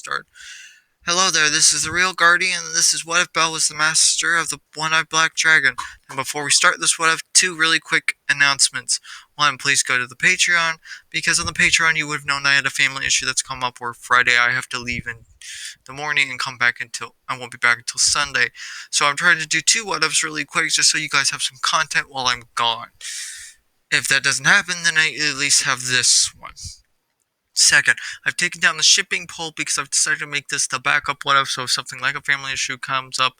start. Hello there, this is the Real Guardian, and this is What If Belle was the master of the One-Eyed Black Dragon. And before we start this, what if two really quick announcemements. One, please go to the Patreon, because on the Patreon you would have known I had a family issue that's come up where Friday I have to leave in the morning and come back until, I won't be back until Sunday. So I'm trying to do two what ifs really quick just so you guys have some content while I'm gone. If that doesn't happen, then I at least have this one. Second, I've taken down the shipping poll because I've decided to make this the backup what if, so if something like a family issue comes up,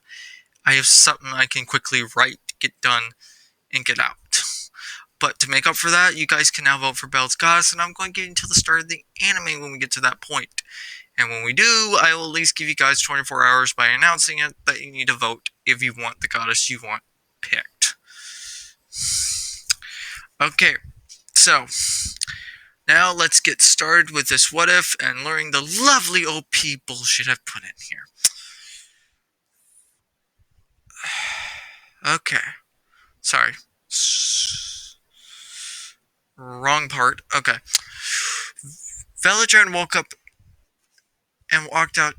I have something I can quickly write, get done, and get out. But to make up for that, you guys can now vote for Belle's Goddess, and I'm going to get until the start of the anime when we get to that point. And when we do, I will at least give you guys 24 hours by announcing it that you need to vote if you want the goddess you want picked. Okay, so now let's get started with this what if and learning the lovely OP bullshit I've put in here. Okay. Sorry. Wrong part. Okay. Veladran woke up and walked out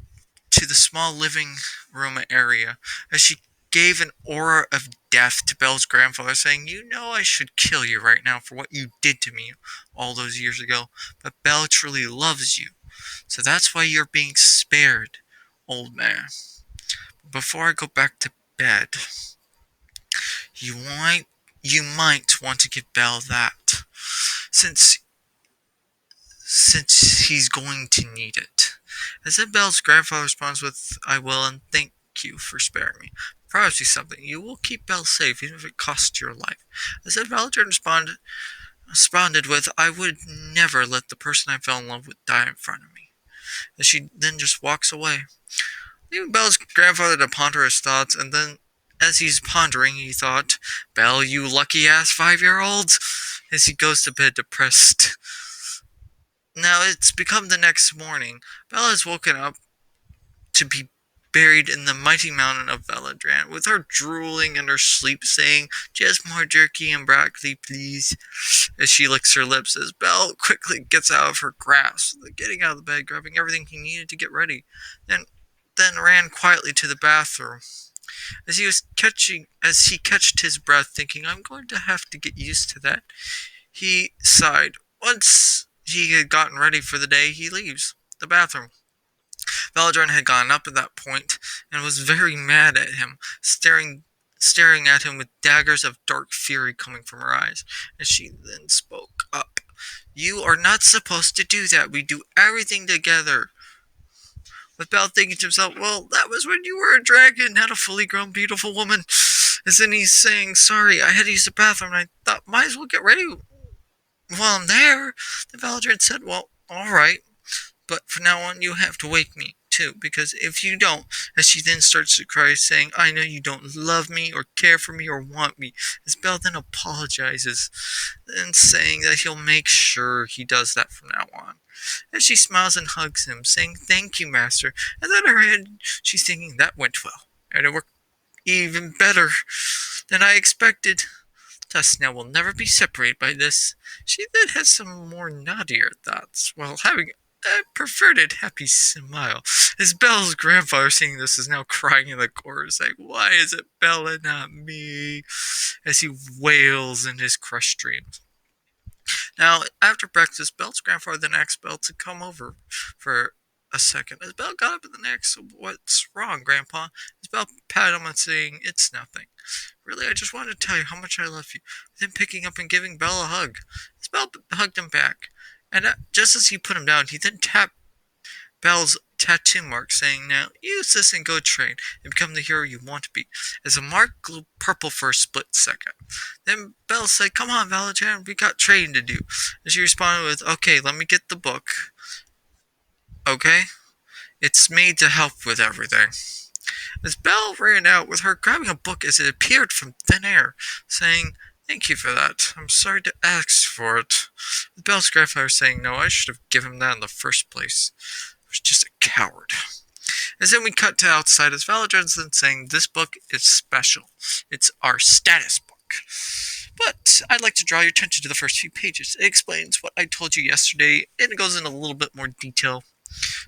to the small living room area as she gave an aura of death to Belle's grandfather, saying, "You know I should kill you right now for what you did to me all those years ago, but Belle truly loves you. So that's why you're being spared, old man. Before I go back to bed, you might want to give Belle that, since he's going to need it." As if Belle's grandfather responds with, "I will, and thank you for sparing me. I promise you something. You will keep Belle safe, even if it costs your life." As if Veladran responded with, "I would never let the person I fell in love with die in front of me." As she then just walks away, leaving Belle's grandfather to ponder his thoughts, and then as he's pondering, he thought, "Belle, you lucky-ass 5-year-olds," as he goes to bed depressed. Now it's become the next morning. Belle has woken up to be buried in the mighty mountain of Veladran, with her drooling in her sleep, saying, "Just more jerky and broccoli, please," as she licks her lips, as Belle quickly gets out of her grasp, getting out of the bed, grabbing everything he needed to get ready, then ran quietly to the bathroom. As he catched his breath, thinking, "I'm going to have to get used to that," he sighed. Once he had gotten ready for the day, he leaves the bathroom. Veladran had gone up at that point and was very mad at him, staring at him with daggers of dark fury coming from her eyes. And she then spoke up. "You are not supposed to do that. We do everything together." With Belle thinking to himself, "Well, that was when you were a dragon, not a fully grown, beautiful woman." As then he's saying, "Sorry, I had to use the bathroom, and I thought, might as well get ready while I'm there." The Veladran said, "Well, alright, but from now on you have to wake me, too, because if you don't," as she then starts to cry, saying, "I know you don't love me, or care for me, or want me." As Belle then apologizes, then saying that he'll make sure he does that from now on. As she smiles and hugs him, saying, "Thank you, master." And then in her head, she's thinking, "That went well, and it worked even better than I expected. Thus now we'll never be separated by this." She then has some more naughtier thoughts, while having a perverted happy smile. As Belle's grandfather, seeing this, is now crying in the corner, saying, "Why is it Belle and not me?" as he wails in his crushed dreams. Now, after breakfast, Belle's grandfather then asked Belle to come over for a second. As Belle got up in the next, "What's wrong, Grandpa?" As Belle patted him and saying, "It's nothing. Really, I just wanted to tell you how much I love you." Then picking up and giving Belle a hug. As Belle hugged him back, and just as he put him down, he then tapped Belle's tattoo mark, saying, "Now use this and go train and become the hero you want to be." As the mark glowed purple for a split second. Then Belle said, "Come on, Veladran, we got training to do." And she responded with, "Okay, let me get the book. Okay? It's made to help with everything." As Belle ran out with her grabbing a book as it appeared from thin air, saying, "Thank you for that. I'm sorry to ask for it." With Belle's grandfather saying, "No, I should have given him that in the first place. I was just a coward." As then we cut to outside as Valadran's then saying, "This book is special. It's our status book. But I'd like to draw your attention to the first few pages. It explains what I told you yesterday, and it goes in a little bit more detail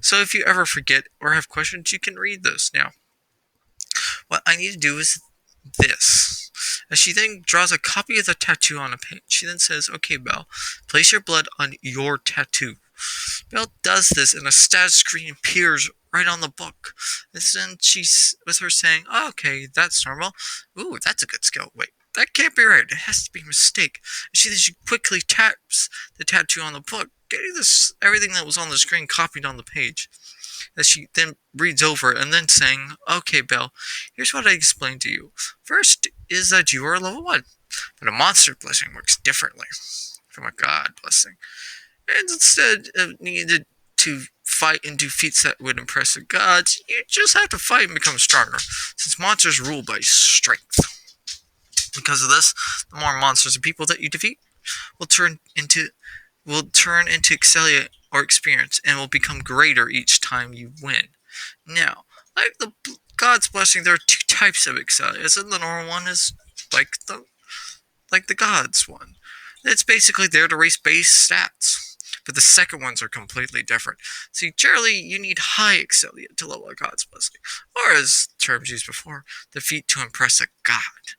So if you ever forget or have questions, you can read this. Now, what I need to do is this. As she then draws a copy of the tattoo on a page, she then says, "Okay, Belle, place your blood on your tattoo." Belle does this, and a status screen appears right on the book. And then she's with her saying, "Oh, okay, that's normal. Ooh, that's a good skill. Wait, that can't be right. It has to be a mistake." She quickly taps the tattoo on the book, getting this everything that was on the screen copied on the page. As she then reads over and then saying, "Okay, Belle, here's what I explained to you. First is that you are level 1, but a monster blessing works differently from a god blessing. And instead of needed to fight and do feats that would impress the gods, you just have to fight and become stronger, since monsters rule by strength. Because of this, the more monsters and people that you defeat will turn into Excelia or experience and will become greater each time you win. Now, like the God's Blessing, there are two types of Excelia. As in the normal one is like the God's one. It's basically there to raise base stats. But the second ones are completely different. See, generally, you need high Excelia to level a God's Blessing, or as terms used before, the feat to impress a god.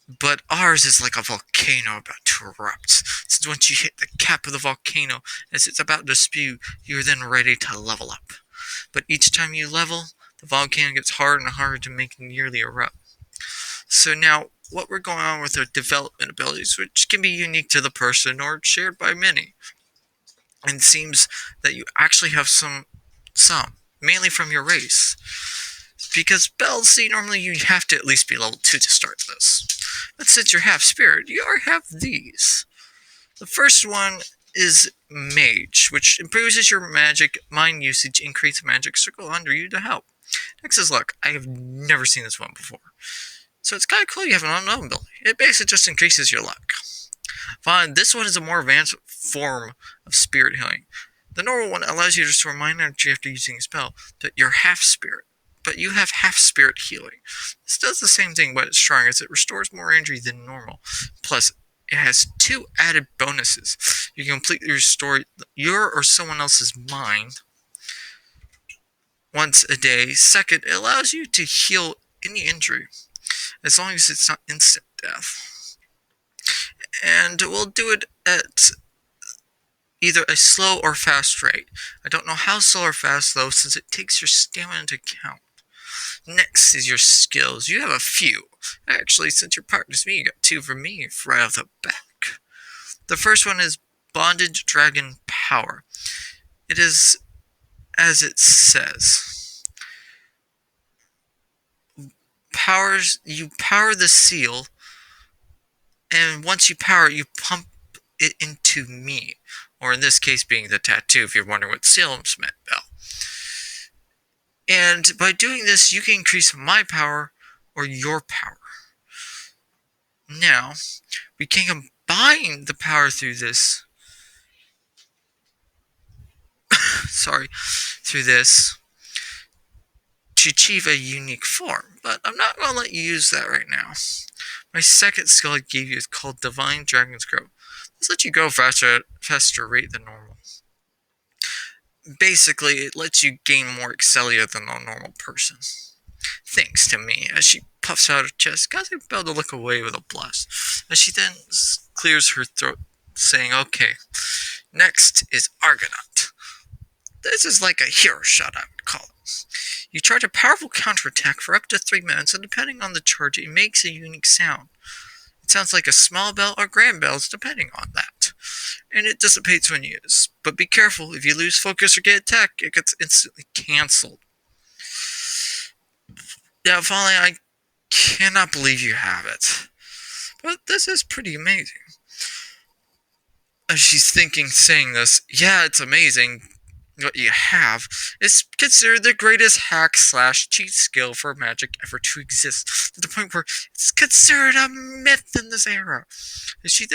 But ours is like a volcano about to erupt. Since once you hit the cap of the volcano, as it's about to spew, you're then ready to level up. But each time you level, the volcano gets harder and harder to make nearly erupt. So now, what we're going on with our development abilities, which can be unique to the person or shared by many. And it seems that you actually have some, mainly from your race. Because Bells, see, normally you have to at least be level 2 to start this. But since you're half spirit, you already have these. The first one is Mage, which improves your magic mind usage and creates a magic circle under you to help. Next is Luck. I have never seen this one before. So it's kind of cool you have an unknown ability. It basically just increases your luck. Fine, this one is a more advanced form of spirit healing. The normal one allows you to restore mind energy after using a spell, but you're half spirit. But you have half spirit healing. This does the same thing, but it's stronger as it restores more energy than normal. Plus, it has 2 added bonuses. You can completely restore your or someone else's mind once a day. Second, it allows you to heal any injury, as long as it's not instant death. And we'll do it at either a slow or fast rate. I don't know how slow or fast though, since it takes your stamina into account. Next is your skills. You have a few. Actually, since your partner's me, you got 2 from me right off the back. The first one is Bondage Dragon Power. It is as it says. You power the seal, and once you power it, you pump it into me. Or in this case, being the tattoo, if you're wondering what seal's meant, Belle. And by doing this, you can increase my power or your power. Now, we can combine the power through this. through this to achieve a unique form. But I'm not going to let you use that right now. My second skill I gave you is called Divine Dragon's Growth. This lets you grow faster rate than normal. Basically, it lets you gain more Excelia than a normal person. Thanks to me, as she puffs out her chest, causing Belle to look away with a blush. As she then clears her throat, saying, "Okay, next is Argonaut. This is like a hero shot, I would call it. You charge a powerful counterattack for up to 3 minutes, and depending on the charge, it makes a unique sound. It sounds like a small bell or grand bells, depending on that. And it dissipates when used. But be careful, if you lose focus or get attacked, it gets instantly cancelled." Now, finally, I cannot believe you have it. But this is pretty amazing. As she's saying this, yeah, it's amazing what you have. It's considered the greatest hack/cheat skill for magic ever to exist, to the point where it's considered a myth in this era. And she's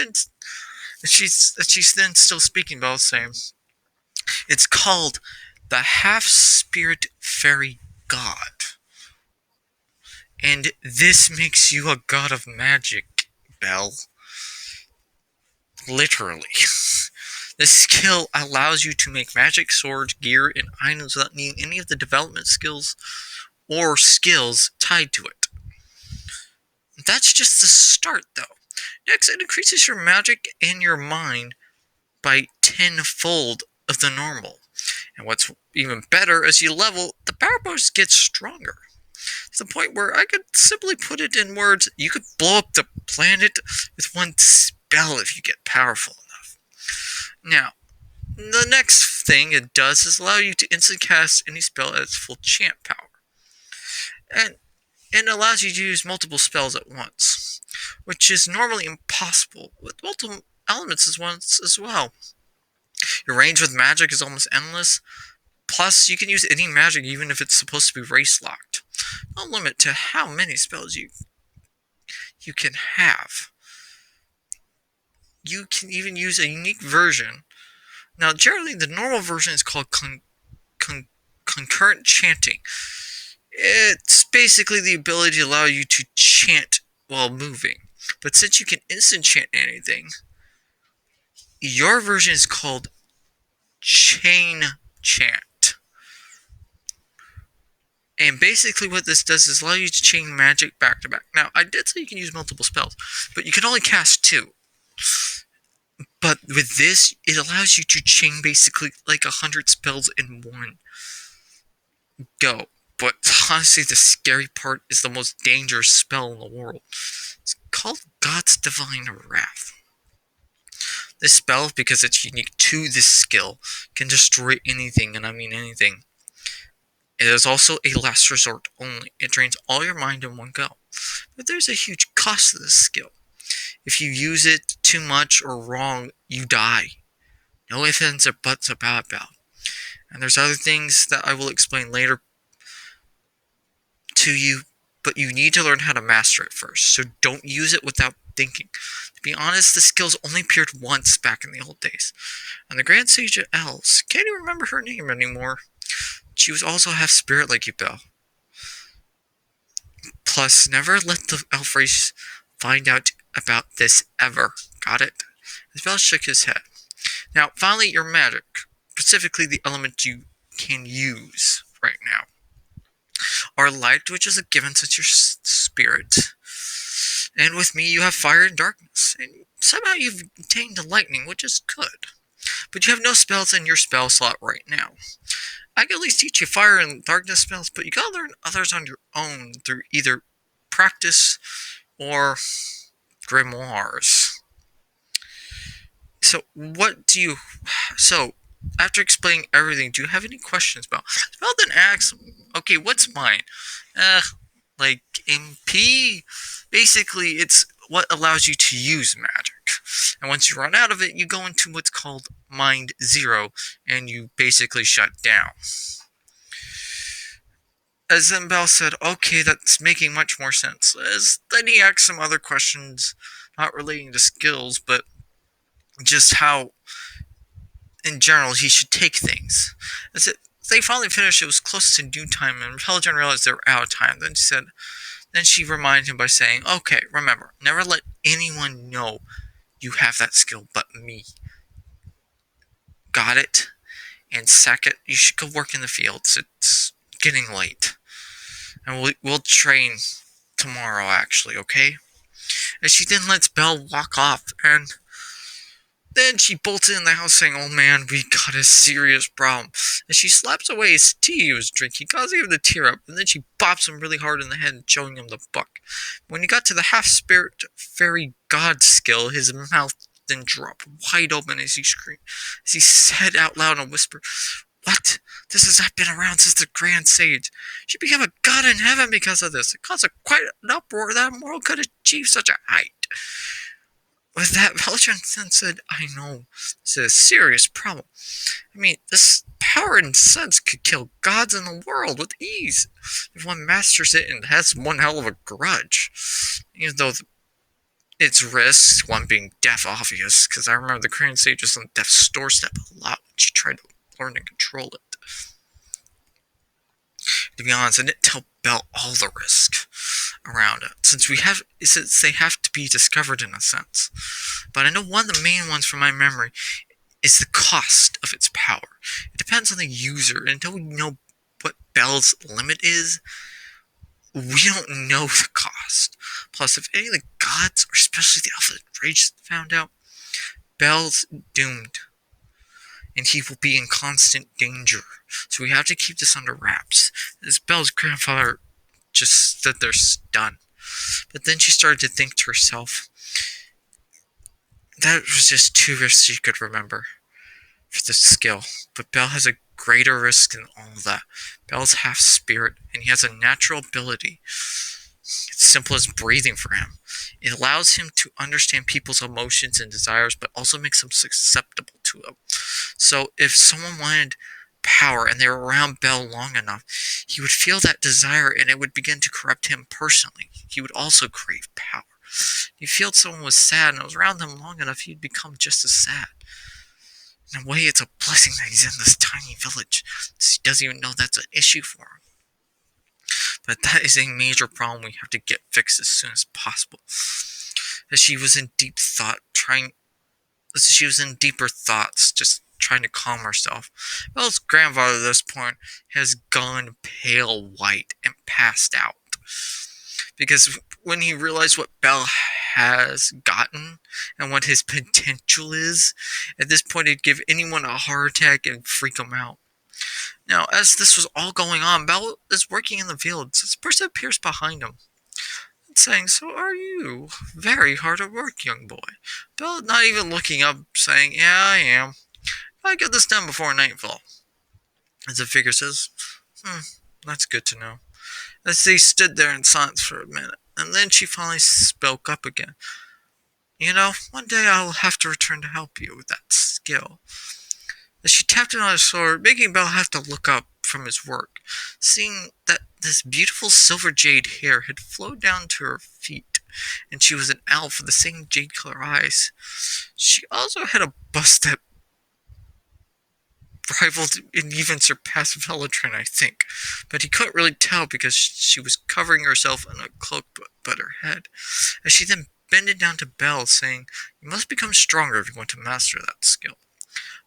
then still speaking about saying, it's called the Half-Spirit Fairy God. And this makes you a god of magic, Belle. Literally. This skill allows you to make magic, swords, gear, and items without needing any of the development skills or skills tied to it. That's just the start, though. Next, it increases your magic and your mind by tenfold of the normal. And what's even better, as you level, the power boost gets stronger. To the point where I could simply put it in words, you could blow up the planet with one spell if you get powerful enough. Now, the next thing it does is allow you to instant cast any spell at its full champ power. And it allows you to use multiple spells at once, which is normally impossible with multiple elements as well. Your range with magic is almost endless. Plus, you can use any magic even if it's supposed to be race locked. No limit to how many spells you can have. You can even use a unique version. Now, generally, the normal version is called concurrent chanting. It's basically the ability to allow you to chant while moving. But since you can instant chant anything, your version is called chain chant. And basically what this does is allow you to chain magic back to back. Now, I did say you can use multiple spells, but you can only cast 2. But with this, it allows you to chain basically like 100 spells in one go. But honestly, the scary part is the most dangerous spell in the world. It's called God's Divine Wrath. This spell, because it's unique to this skill, can destroy anything, and I mean anything. It is also a last resort only. It drains all your mind in one go. But there's a huge cost to this skill. If you use it too much or wrong, you die. No ifs, ands, or buts about it. And there's other things that I will explain later to you, but you need to learn how to master it first. So don't use it without thinking. To be honest, the skills only appeared once back in the old days. And the Grand Sage of Elves, can't even remember her name anymore. She was also half spirit like you, Belle. Plus, never let the elf race find out about this ever. Got it? As Belle shook his head. Now, finally, your magic. Specifically, the element you can use right now. Are light, which is a given since you're spirit. And with me, you have fire and darkness. And somehow you've attained to lightning, which is good. But you have no spells in your spell slot right now. I can at least teach you fire and darkness spells, but you gotta learn others on your own through either practice or grimoires. So, after explaining everything, do you have any questions about? Well, then ask. Okay, what's mine? Like MP. Basically, it's what allows you to use magic. And once you run out of it, you go into what's called Mind Zero, and you basically shut down. As then Bell said, okay, that's making much more sense. Then he asked some other questions, not relating to skills, but just how, in general, he should take things. As they finally finished, it was close to noon time, and Pelican realized they were out of time. Then she reminded him by saying, okay, remember, never let anyone know you have that skill but me. Got it? And second, you should go work in the fields. It's getting late. And we'll train tomorrow, actually, okay? And she then lets Belle walk off, and then she bolts in the house saying, oh man, we got a serious problem. And she slaps away his tea he was drinking, causing him to tear up, and then she bops him really hard in the head, showing him the book. When he got to the half-spirit fairy god skill, his mouth then dropped wide open as he screamed, as he said out loud in a whisper, what? This has not been around since the Grand Sage. She became a god in heaven because of this. It caused quite an uproar that a mortal could achieve such a height. With that, Beltran then said, I know, this is a serious problem. I mean, this power and sense could kill gods in the world with ease if one masters it and has one hell of a grudge. Even though its risks, one being death obvious, because I remember the Grand Sage was on death's doorstep a lot when she tried to learn to control it. To be honest, I didn't tell Belle all the risk around it, since they have to be discovered in a sense. But I know one of the main ones from my memory is the cost of its power. It depends on the user, and until we know what Bell's limit is, we don't know the cost. Plus, if any of the gods, or especially the Alpha Rage, found out, Bell's doomed, and he will be in constant danger. So we have to keep this under wraps. As Belle's grandfather just stood there stunned. But then she started to think to herself, that was just two risks she could remember for the skill. But Belle has a greater risk than all that. Belle's half spirit, and he has a natural ability. It's simple as breathing for him. It allows him to understand people's emotions and desires, but also makes them susceptible to them. So if someone wanted power and they were around Belle long enough, he would feel that desire and it would begin to corrupt him personally. He would also crave power. He felt someone was sad and was around them long enough, he'd become just as sad. In a way, it's a blessing that he's in this tiny village. He doesn't even know that's an issue for him. But that is a major problem we have to get fixed as soon as possible. As she was in deep thought, deeper thoughts, just trying to calm herself. Belle's grandfather at this point has gone pale white and passed out. Because when he realized what Belle has gotten and what his potential is, at this point it'd give anyone a heart attack and freak them out. Now, as this was all going on, Belle is working in the fields. This person appears behind him and saying, "So are you? Very hard at work, young boy." Belle, not even looking up, saying, "Yeah, I am. I get this done before nightfall." As the figure says, "That's good to know." As they stood there in silence for a minute, and then she finally spoke up again. "You know, one day I will have to return to help you with that skill." As she tapped another sword, making Belle have to look up from his work, seeing that this beautiful silver jade hair had flowed down to her feet, and she was an elf with the same jade color eyes. She also had a bust that rivaled and even surpassed Velatrin, I think, but he couldn't really tell because she was covering herself in a cloak but her head. As she then bended down to Belle, saying, "You must become stronger if you want to master that skill.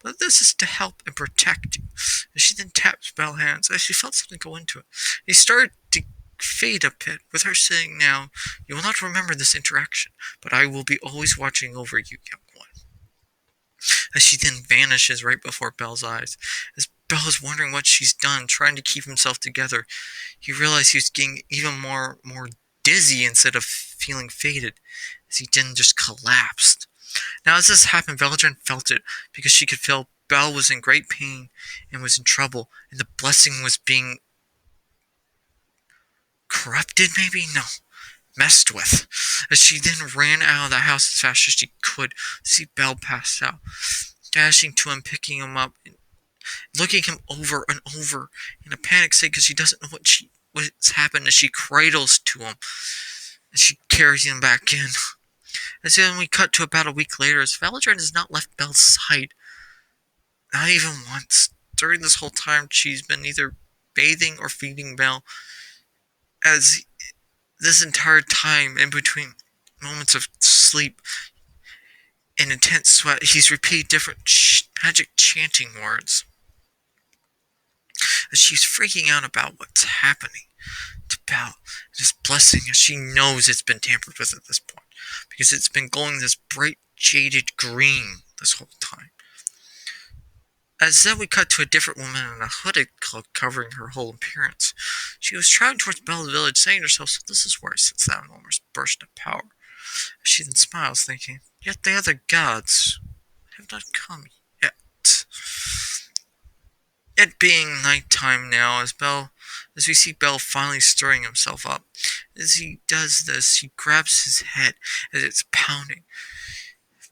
But this is to help and protect you." As she then tapped Belle's hands, as she felt something go into it, he started to fade a bit, with her saying now, "You will not remember this interaction, but I will be always watching over you, young one." As she then vanishes right before Belle's eyes. As Belle is wondering what she's done, trying to keep himself together, he realized he was getting even more dizzy instead of feeling faded, as he then just collapsed. Now, as this happened, Veladrin felt it, because she could feel Belle was in great pain and was in trouble, and the blessing was being corrupted, maybe? No, messed with. As she then ran out of the house as fast as she could, see Belle pass out, dashing to him, picking him up, and looking him over and over in a panic state because she doesn't know what's happened, as she cradles to him, as she carries him back in. And then we cut to about a week later, as Veladrin has not left Belle's side. Not even once. During this whole time, she's been either bathing or feeding Belle. As this entire time, in between moments of sleep and intense sweat, he's repeated different magic chanting words. As she's freaking out about what's happening to Belle, just blessing, as she knows it's been tampered with at this point, because it's been glowing this bright jaded green this whole time. As then we cut to a different woman in a hooded cloak covering her whole appearance. She was striding towards Belle's village, saying to herself, "So this is where I sense that enormous burst of power." She then smiles, thinking, "Yet the other gods have not come yet." It being nighttime now, as we see Belle finally stirring himself up. As he does this, he grabs his head as it's pounding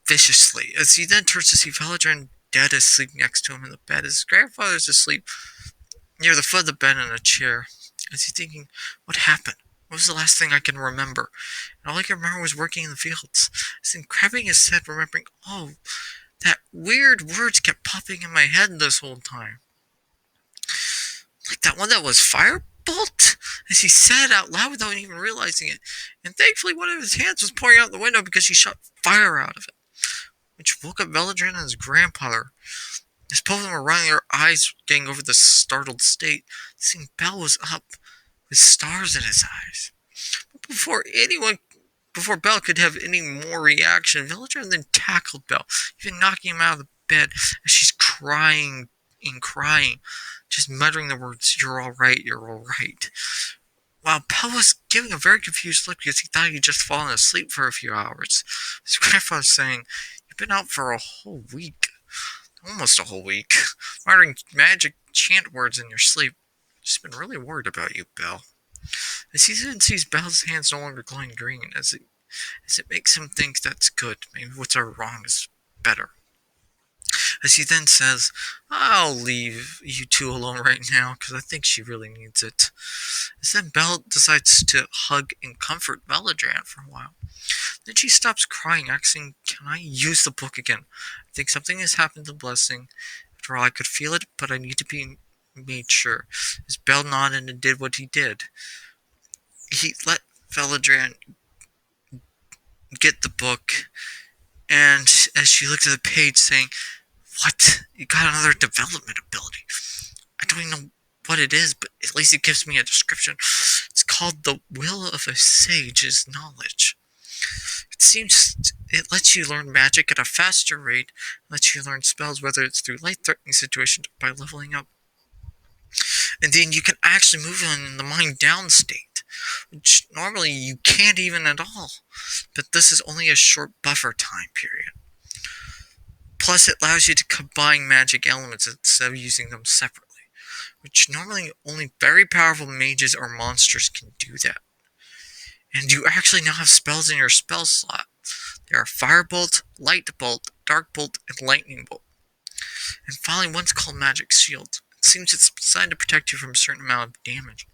viciously. As he then turns to see Veladrin dead asleep next to him in the bed, as his grandfather's asleep near the foot of the bed in a chair. As he's thinking, what happened? What was the last thing I can remember? And all I can remember was working in the fields. As then grabbing his head, remembering, that weird words kept popping in my head this whole time. Like that one that was firebolt? As he said out loud without even realizing it. And thankfully one of his hands was pouring out the window because he shot fire out of it. which woke up Veladrin and his grandfather. As both of them were running, their eyes getting over the startled state, seeing Bell was up with stars in his eyes. But before Bell could have any more reaction, Villager then tackled Bell, even knocking him out of the bed as she's crying and crying, just muttering the words, "You're all right, you're all right." While Bell was giving a very confused look because he thought he'd just fallen asleep for a few hours. His grandfather was saying, "You've been out for a whole week. Almost a whole week. Muttering magic chant words in your sleep. Just been really worried about you, Bell." As he then sees Bell's hands no longer glowing green, as it makes him think that's good. Maybe what's wrong is better. As he then says, "I'll leave you two alone right now, because I think she really needs it." As then Belle decides to hug and comfort Belladran for a while. Then she stops crying, asking, "Can I use the book again? I think something has happened to Blessing. After all, I could feel it, but I need to be made sure." As Belle nodded and did what he did, he let Belladran get the book, and as she looked at the page, saying, "What? You got another development ability. I don't even know what it is, but at least it gives me a description. It's called the Will of a Sage's Knowledge. It seems it lets you learn magic at a faster rate, lets you learn spells, whether it's through life-threatening situations by leveling up. And then you can actually move on in the mind down state, which normally you can't even at all. But this is only a short buffer time period. Plus, it allows you to combine magic elements instead of using them separately, which normally only very powerful mages or monsters can do that. And you actually now have spells in your spell slot. There are Firebolt, Light Bolt, Dark Bolt, and Lightning Bolt. And finally, one's called Magic Shield. It seems it's designed to protect you from a certain amount of damage.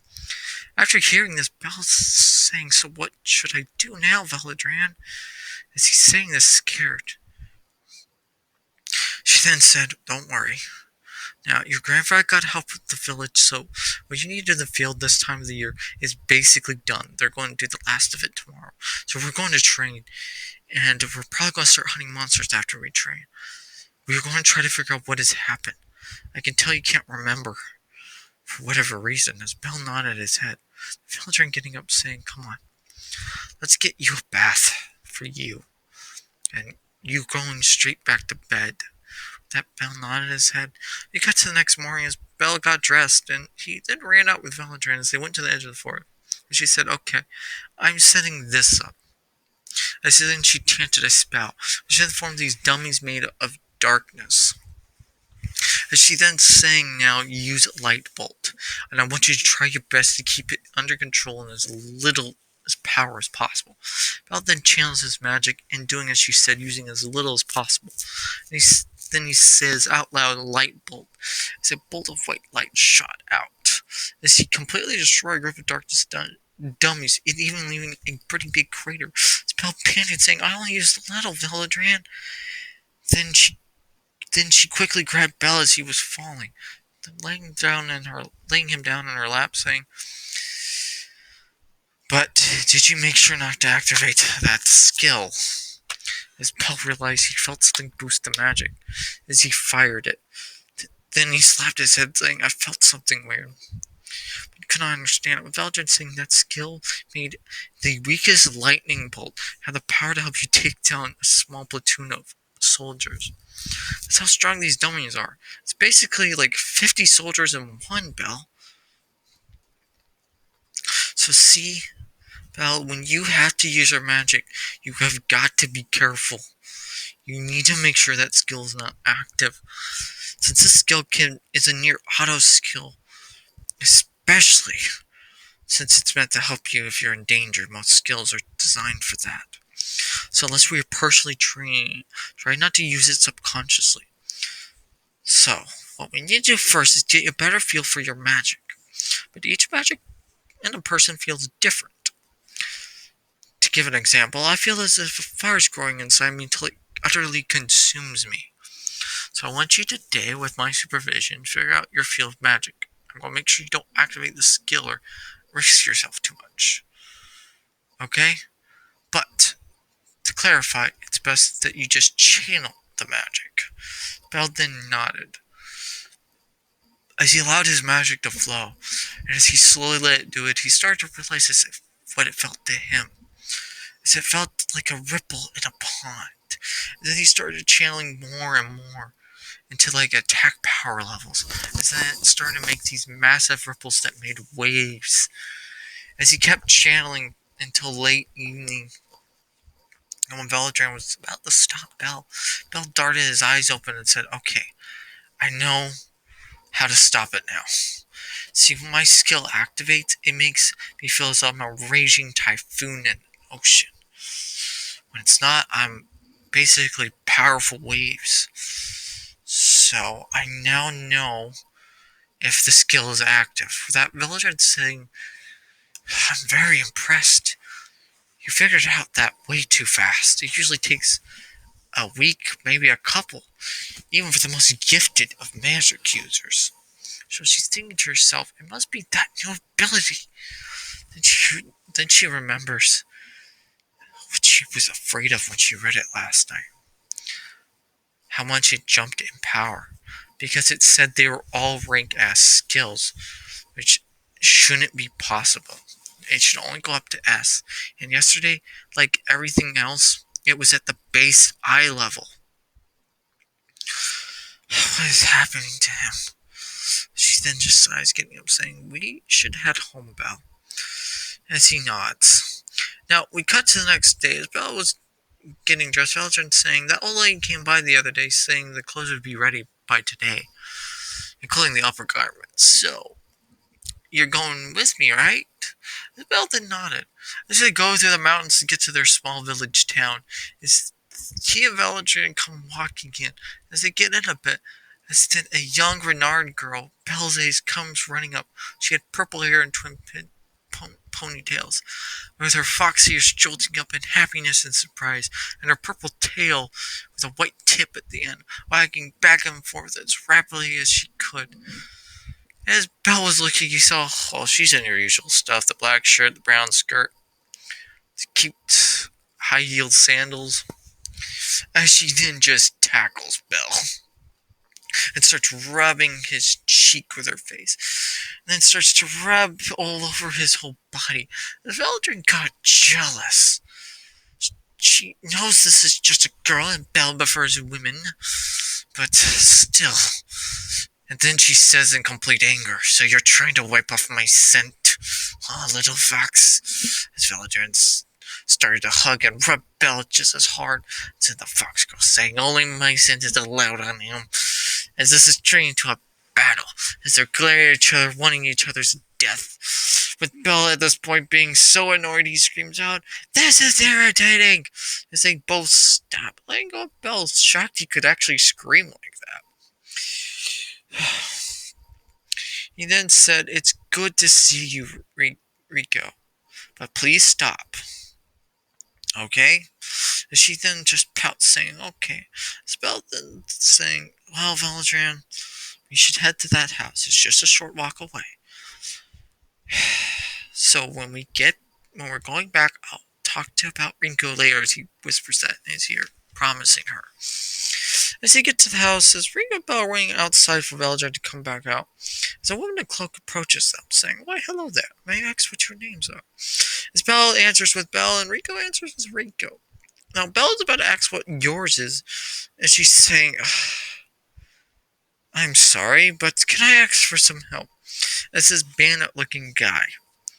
After hearing this, Belle's saying, "So what should I do now, Veladran?" As he's saying this, scared. She then said, "Don't worry. Now, your grandfather got help with the village, so what you need in the field this time of the year is basically done. They're going to do the last of it tomorrow. So we're going to train, and we're probably going to start hunting monsters after we train. We're going to try to figure out what has happened. I can tell you can't remember, for whatever reason," as Bell nodded his head. The villager getting up, saying, "Come on, let's get you a bath for you, and you going straight back to bed." That Bell nodded his head. He got to the next morning as Bell got dressed, and he then ran out with Veladran as they went to the edge of the forest. And she said, "Okay, I'm setting this up." As then she chanted a spell. She then formed these dummies made of darkness. As she then sang, "Now use Light Bolt, and I want you to try your best to keep it under control and as little as power as possible." Bell then channels his magic and doing as she said, using as little as possible. And then he says out loud, "Light Bolt," as a bolt of white light shot out. As he completely destroyed a group of darkness dummies, it even leaving a pretty big crater. Bell panicked, saying, "I only used a little, Veladran." Then she quickly grabbed Bell as he was falling, laying him down in her lap, saying, "But did you make sure not to activate that skill?" As Bell realized, he felt something boost the magic as he fired it. Then he slapped his head, saying, "I felt something weird." But he could not understand it. With Veladran saying that skill made the weakest lightning bolt had the power to help you take down a small platoon of soldiers. That's how strong these dummies are. It's basically like 50 soldiers in one, Bell. So see, Bell, when you have to use your magic, you have got to be careful. You need to make sure that skill is not active. Since this skill is a near auto skill, especially since it's meant to help you if you're in danger. Most skills are designed for that. So unless we are personally trained, try not to use it subconsciously. So, what we need to do first is get a better feel for your magic. But each magic in a person feels different. To give an example, I feel as if a fire is growing inside me until it utterly consumes me. So I want you today, with my supervision, figure out your field of magic. I'm going to make sure you don't activate the skill or risk yourself too much. Okay? But to clarify, it's best that you just channel the magic. Bell then nodded as he allowed his magic to flow, and as he slowly let it do it, he started to realize what it felt to him. As it felt like a ripple in a pond. And then he started channeling more and more into like attack power levels. As then it started to make these massive ripples that made waves. As he kept channeling until late evening, and when Veladran was about to stop Bell, Bell darted his eyes open and said, "Okay, I know how to stop it now. See, when my skill activates, it makes me feel as though I'm a raging typhoon in the ocean. When it's not, I'm basically powerful waves. So I now know if the skill is active." That villager saying, "I'm very impressed. You figured it out that way too fast. It usually takes a week, maybe a couple, even for the most gifted of magic users." So she's thinking to herself, it must be that new ability. Then she remembers what she was afraid of when she read it last night. How much it jumped in power. Because it said they were all rank S skills, which shouldn't be possible. It should only go up to S. And yesterday, like everything else, it was at the base I level. What is happening to him? She then just sighs, getting up, saying, "We should head home, Belle." As he nods. Now, we cut to the next day. As Belle was getting dressed, Valjean saying, "That old lady came by the other day saying the clothes would be ready by today, including the upper garments. So, you're going with me, right?" Belle then nodded. As they go through the mountains to get to their small village town, he and Valjean come walking in. As they get in a bit, then a young Renard girl, Belle's age, comes running up. She had purple hair and twin ponytails, with her fox ears jolting up in happiness and surprise, and her purple tail with a white tip at the end, wagging back and forth as rapidly as she could. As Belle was looking, he saw, oh, she's in her usual stuff, the black shirt, the brown skirt, the cute high-heeled sandals, as she then just tackles Belle and starts rubbing his cheek with her face, and then starts to rub all over his whole body. The Veladrin got jealous. She knows this is just a girl and Belle prefers women, but still. And then she says in complete anger, "So you're trying to wipe off my scent, oh, little fox?" As Veladrin started to hug and rub Belle just as hard. Said the fox girl, saying, "Only my scent is allowed on him." As this is turning into a battle, as they're glaring at each other, wanting each other's death. With Belle at this point being so annoyed, he screams out, "This is irritating!" As they both stop, letting go of Belle, shocked he could actually scream like that. He then said, "It's good to see you, Rinko, but please stop. Okay?" And she then just pouts, saying, "Okay." Belle then saying, "Well, Veladran, we should head to that house. It's just a short walk away. So when we're going back, I'll talk to about Rinko later," as he whispers that in his ear, promising her. As they get to the house, as Rinko Bell ring outside for Veladran to come back out, as a woman in a cloak approaches them, saying, "Why, hello there. May I ask what your names are?" As Belle answers with Belle, and Rinko answers with Rinko. Now, Belle is about to ask what yours is, and she's saying, "I'm sorry, but can I ask for some help?" As this bandit-looking guy,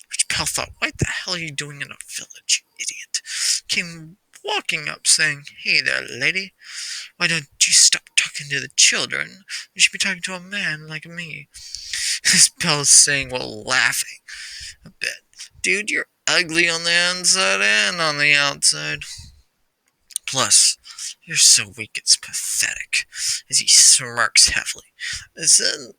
which Belle thought, "What the hell are you doing in a village, idiot?" came walking up, saying, "Hey there, lady. Why don't you stop talking to the children? You should be talking to a man like me." As Belle's saying while laughing a bit, "Dude, you're ugly on the inside and on the outside. Plus, you're so weak it's pathetic," as he smirks heavily. As then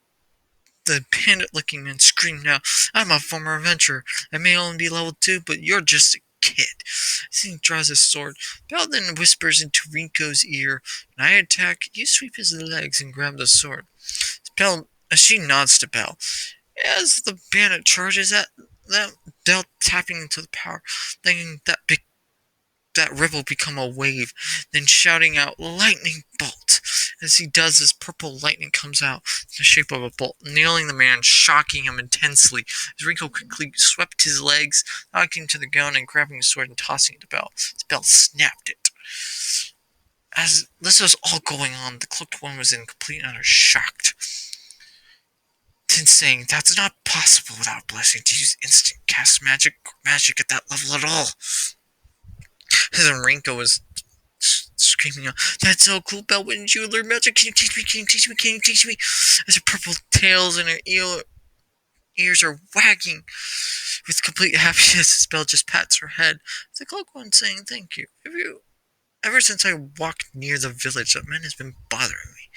the bandit-looking man screamed out, "I'm a former adventurer. I may only be level 2, but you're just a kid." As he draws his sword, Belle then whispers into Rinko's ear, "When I attack, you sweep his legs and grab the sword." As she nods to Belle, as the bandit charges at them, Belle tapping into the power, thinking that that ripple become a wave, then shouting out, "Lightning bolt!" As he does, this purple lightning comes out in the shape of a bolt, nailing the man, shocking him intensely. As Rinko quickly swept his legs, knocking him to the ground and grabbing his sword and tossing it to Belle. Belle snapped it. As this was all going on, the cloaked one was in complete and utter shock. Then saying, "That's not possible without a blessing to use instant cast magic or magic at that level at all." As Rinko was screaming out, "That's so cool, Belle, when did you learn magic? Can you teach me? Can you teach me? Can you teach me?" As her purple tails and her ears are wagging with complete happiness, as Belle just pats her head. The cloak one saying, "Thank you. Ever since I walked near the village, that man has been bothering me."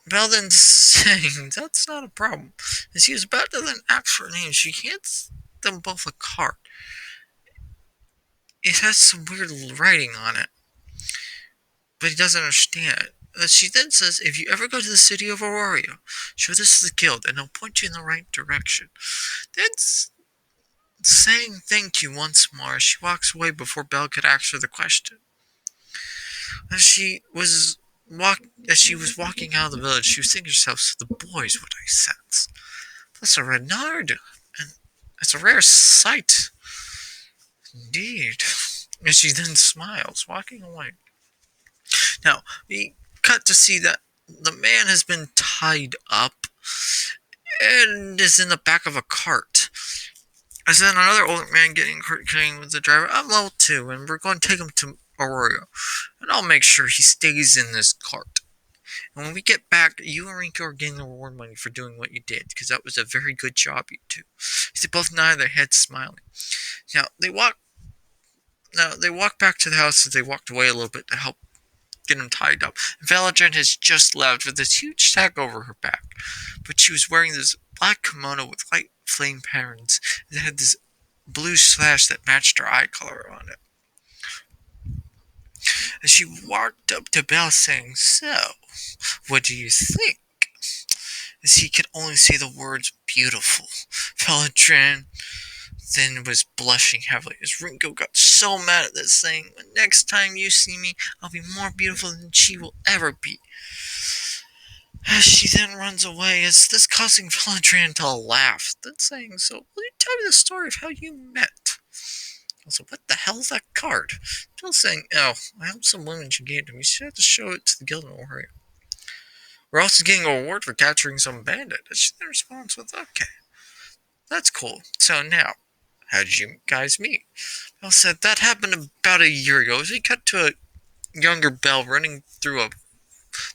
Belle then saying, "That's not a problem." As he was about to then ask for a name, she hands them both a card. It has some weird writing on it, but he doesn't understand it. She then says, "If you ever go to the city of Aurora, show this to the guild and they'll point you in the right direction." Then saying thank you once more, she walks away before Belle could ask her the question. As she was walking out of the village, she was thinking to herself, "So the boys would I sense. That's a renard, and it's a rare sight, indeed." And she then smiles, walking away. Now, we cut to see that the man has been tied up and is in the back of a cart. As then another old man getting with the driver, "I'm level 2, and we're going to take him to Aurora, and I'll make sure he stays in this cart. And when we get back, you and Rinko are getting the reward money for doing what you did, because that was a very good job, you two." They both nodded their heads, smiling. Now they walk back to the house as they walked away a little bit to help get him tied up. Valadrin has just left with this huge sack over her back, but she was wearing this black kimono with light flame patterns and had this blue slash that matched her eye color on it. As she walked up to Belle saying, "So, what do you think?" As he could only say the words "beautiful." Valadrin then was blushing heavily as Rinko got so mad at this, saying, "Next time you see me, I'll be more beautiful than she will ever be." As she then runs away, is this causing Valadrin to laugh, then saying, "So, will you tell me the story of how you met? Also, what the hell is that card?" Still saying, "Oh, I helped some women she gave to me. She had to show it to the guild in Warrior. We're also getting a reward for capturing some bandit." And she then responds with, "Okay, that's cool. So now, how did you guys meet?" Belle said, "That happened about a year ago." As we cut to a younger Belle running through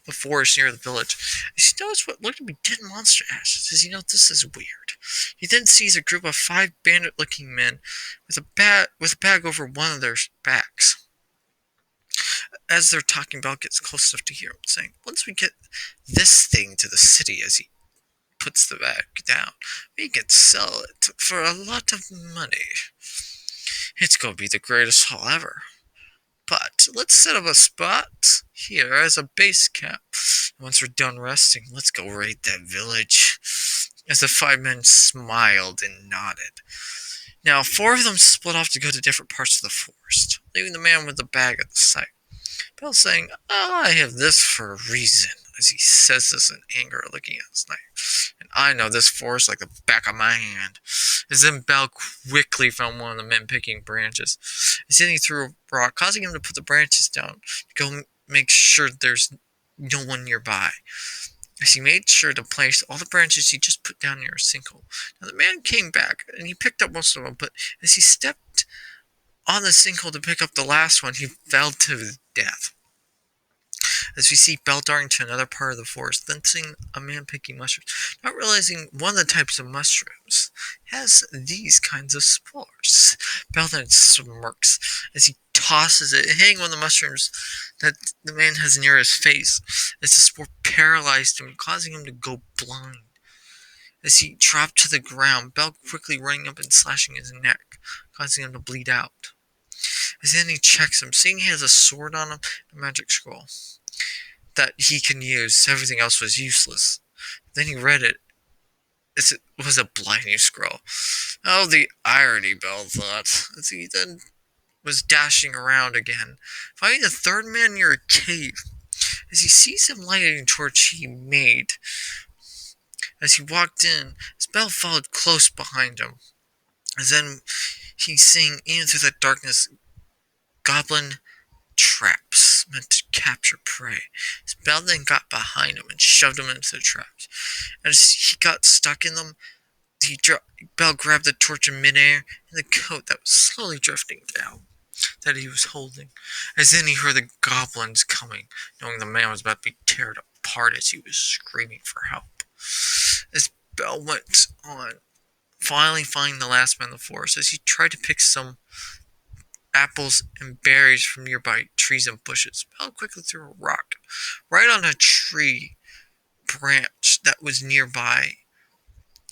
the forest near the village. She noticed what looked to be dead monster ashes. As you know, this is weird. He then sees a group of 5 bandit-looking men with a bag over one of their backs. As they're talking, Belle gets close enough to hear him saying, "Once we get this thing to the city," as he puts the bag down, "we can sell it for a lot of money. It's going to be the greatest haul ever. But let's set up a spot here as a base camp. Once we're done resting, let's go raid that village." As the 5 men smiled and nodded. Now, 4 of them split off to go to different parts of the forest, leaving the man with the bag at the site. Belle saying, "I have this for a reason," as he says this in anger, looking at his knife. "And I know this forest like the back of my hand." As then Belle quickly found one of the men picking branches. As then he threw a rock, causing him to put the branches down to go make sure there's no one nearby. As he made sure to place all the branches he just put down near a sinkhole. Now the man came back and he picked up most of them, but as he stepped on the sinkhole to pick up the last one, he fell to his death. As we see Belle darting to another part of the forest, then seeing a man picking mushrooms, not realizing one of the types of mushrooms has these kinds of spores. Belle then smirks as he tosses it, hitting one of the mushrooms that the man has near his face, as the spore paralyzed him, causing him to go blind. As he dropped to the ground, Belle quickly running up and slashing his neck, causing him to bleed out. As then he checks him, seeing he has a sword on him and a magic scroll that he can use. Everything else was useless. Then he read it. It was a blinding scroll. Oh, the irony, Belle thought, as he then was dashing around again, finding the third man near a cave. As he sees him lighting a torch he made, as he walked in, his bell followed close behind him. As then he's seeing even through the darkness goblin traps meant to capture prey. His bell then got behind him and shoved him into the traps. As he got stuck in them, Bell grabbed the torch in midair and the coat that was slowly drifting down that he was holding. As then he heard the goblins coming, knowing the man was about to be teared apart as he was screaming for help. As Bell went on, finally finding the last man in the forest, as he tried to pick some apples and berries from nearby trees and bushes, Bell quickly threw a rock right on a tree branch that was nearby,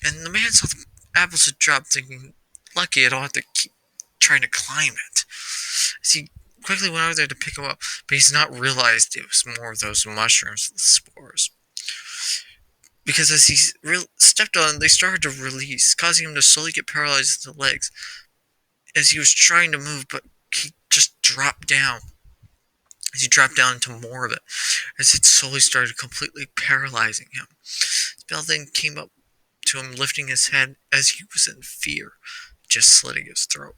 and the man saw the apples had dropped, thinking, lucky I don't have to keep trying to climb it. As he quickly went over there to pick them up, but he's not realized it was more of those mushrooms with spores. Because as he stepped on them, they started to release, causing him to slowly get paralyzed in the legs as he was trying to move, but he just dropped down. As he dropped down into more of it, as it slowly started completely paralyzing him. Bell then came up to him, lifting his head as he was in fear, just slitting his throat.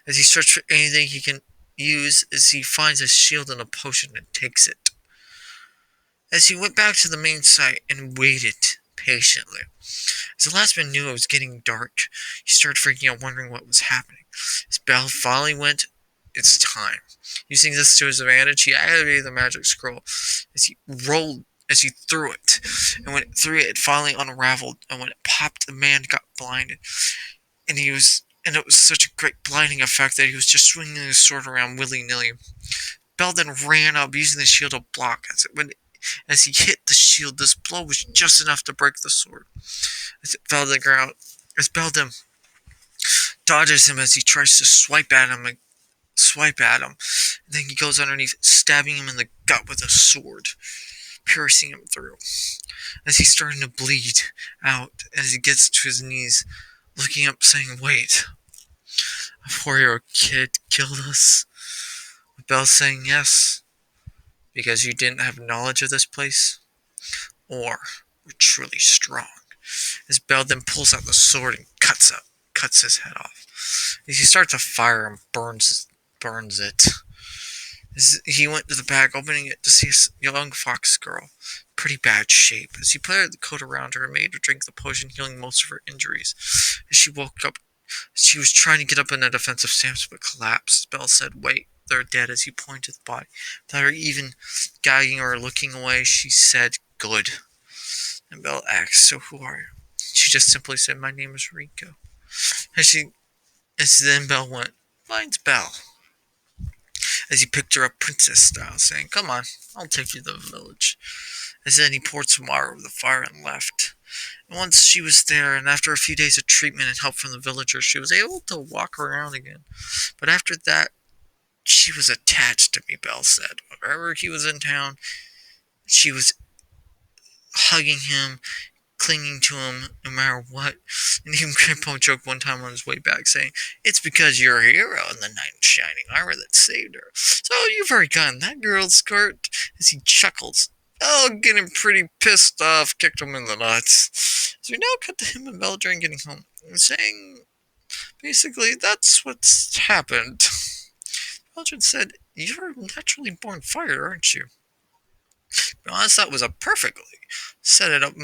As he searched for anything he can use, as he finds a shield and a potion and takes it. As he went back to the main site and waited patiently. As the last man knew it was getting dark, he started freaking out, wondering what was happening. As Bell finally went, it's time. Using this to his advantage, he activated the magic scroll as he threw it. And when it threw it, it finally unraveled, and when it popped, the man got blinded. And it was such a great blinding effect that he was just swinging his sword around willy-nilly. Bell then ran up, using the shield to block. As he hit the shield, this blow was just enough to break the sword. As it fell to the ground, as Bell then dodges him as he tries to swipe at him. And then he goes underneath, stabbing him in the gut with a sword, piercing him through. As he's starting to bleed out, as he gets to his knees, looking up, saying, "Wait, a 4-year-old kid killed us?" Bell saying, "Yes, because you didn't have knowledge of this place, or were truly strong." As Bell then pulls out the sword and cuts his head off. As he starts a fire and burns it. As he went to the bag, opening it to see a young fox girl, pretty bad shape. As he put the coat around her and made her drink the potion, healing most of her injuries. As she woke up, she was trying to get up in a defensive stance, but collapsed. Bell said, "Wait, they're dead," as he pointed to the body. Without her even gagging or looking away, she said, "Good." And Bell asked, "So who are you?" She just simply said, "My name is Rinko." As then Bell went, "Mine's Bell." As he picked her up princess style, saying, "Come on, I'll take you to the village." As then he poured some water over the fire and left. And once she was there, and after a few days of treatment and help from the villagers, she was able to walk around again. But after that, she was attached to me, Bell said. Wherever he was in town, she was hugging him, clinging to him no matter what. And even Grandpa joked one time on his way back, saying, "It's because you're a hero in the knight in shining armor that saved her. So you've already gotten that girl's skirt." As he chuckles, "Oh, getting pretty pissed off," kicked him in the nuts. So we now cut to him and Beldrin getting home, saying, basically, that's what's happened. Beldrin said, "You're a naturally born fighter, aren't you?" To be honest, that was a perfectly set it up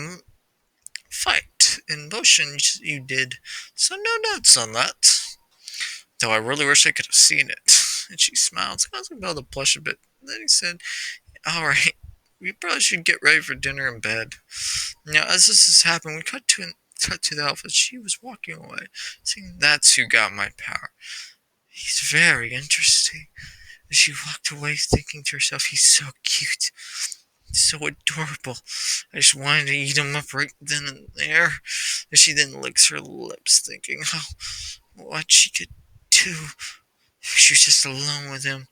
fight in motion you did, so no notes on that. Though I really wish I could have seen it. And she smiled, causing Bell to blush a bit. Then he said, "Alright, we probably should get ready for dinner in bed." Now, as this has happened, we cut to the elf as she was walking away, saying, "That's who got my power. He's very interesting." As she walked away, thinking to herself, "He's so cute. So adorable. I just wanted to eat him up right then and there." And she then licks her lips, thinking, what she could do if she was just alone with him.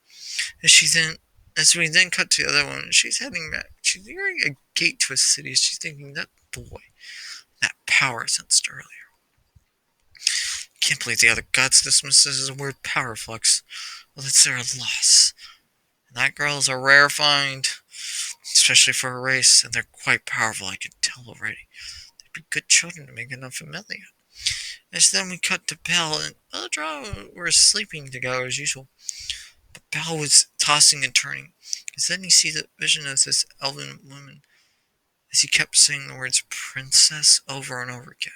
As we then cut to the other one, she's heading back. She's nearing a gate to a city. She's thinking, that boy, that power I sensed earlier. Can't believe the other gods dismiss this as a weird power flux. well, it's their loss. And that girl is a rare find, especially for a race, and they're quite powerful, I can tell already. They'd be good children to make enough familiar. And so then we cut to Belle, and Eldra were sleeping together as usual. But Belle was tossing and turning. And then you see the vision of this elven woman as he kept saying the words princess over and over again.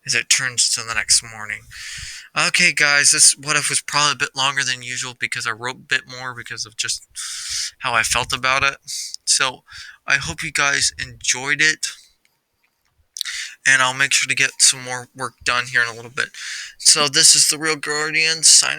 As it turns to the next morning. Okay, guys, this what if was probably a bit longer than usual because I wrote a bit more because of just how I felt about it. So I hope you guys enjoyed it, and I'll make sure to get some more work done here in a little bit. So this is the Real Guardian signing.